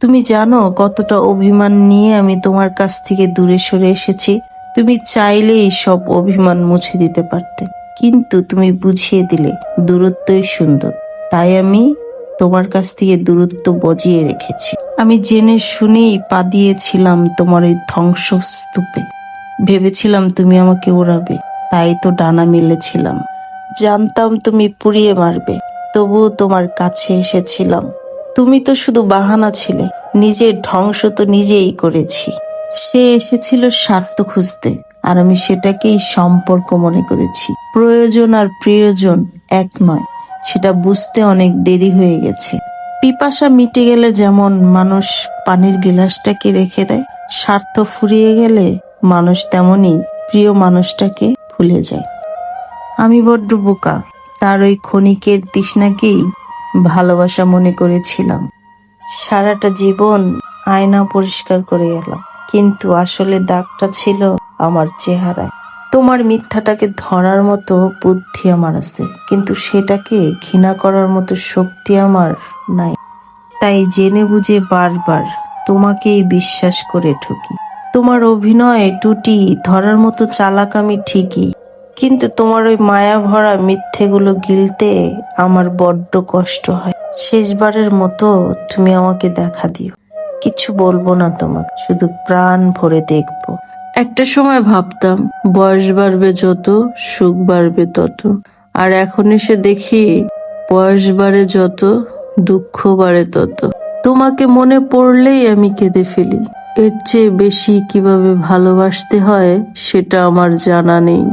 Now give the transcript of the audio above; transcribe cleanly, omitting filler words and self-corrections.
তুমি জানো কতটা অভিমান নিয়ে আমি তোমার কাছ থেকে দূরে সরে এসেছি। তুমি চাইলেই সব অভিমান মুছে দিতে পারতে, কিন্তু তুমি বুঝিয়ে দিলে দূরত্বই সুন্দর। তাই আমি তোমার কাছ থেকে দূরত্ব বজিয়ে রেখেছি। আমি জেনে শুনেই পা দিয়েছিলাম তোমার এই ধ্বংসস্তূপে। ভেবেছিলাম তুমি আমাকে ওড়াবে, তাই তো ডানা মেলেছিলাম। জানতাম তুমি পুড়িয়ে মারবে, তবুও তোমার কাছে এসেছিলাম। তুমি তো শুধু বাহানা ছিলে, নিজের ধ্বংস তো নিজেই করেছি। সে এসেছিল স্বার্থ খুঁজতে, আর আমি সেটাকেই সম্পর্ক মনে করেছি। প্রয়োজন আর প্রিয়জন এক নয়, সেটা বুঝতে অনেক দেরি হয়ে গেছে। পিপাসা মিটে গেলে যেমন মানুষ পানির গিলাসটাকে রেখে দেয়, স্বার্থ ফুরিয়ে গেলে মানুষ তেমনি প্রিয় মানুষটাকে ভুলে যায়। আমি বড্ড বোকা, তার ওই ক্ষণিকের তৃষ্ণাকেই ভালোবাসা মনে করেছিলাম। সারাটা জীবন আয়না পরিষ্কার করে গেলাম, কিন্তু আসলে দাগটা ছিল আমার চেহারায়। তোমার মিথ্যাটাকে ধরার মতো বুদ্ধি আমার আছে, কিন্তু সেটাকে ঘৃণা করার মতো শক্তি আমার নাই। তাই জেনে বুঝে বারবার তোমাকেই বিশ্বাস করে ঠকি। তোমার অভিনয় টুটি ধরার মতো চালাক আমি ঠিকই, কিন্তু তোমার ওই মায়া ভরা মিথ্যেগুলো গিলতে আমার বড্ড কষ্ট হয়। শেষবারের মতো তুমি আমাকে দেখা দিও। কিছু বলবো না তোমাকে, শুধু প্রাণ ভরে দেখবো। একটা সময় ভাবতাম বয়স বাড়বে যত, সুখ বাড়বে তত, আর এখন এসে দেখি বয়স বাড়ে যত, দুঃখ বাড়ে তত। তোমাকে মনে পড়লেই আমি কেঁদে ফেলি। এর চেয়ে বেশি কিভাবে ভালোবাসতে হয় সেটা আমার জানা নেই।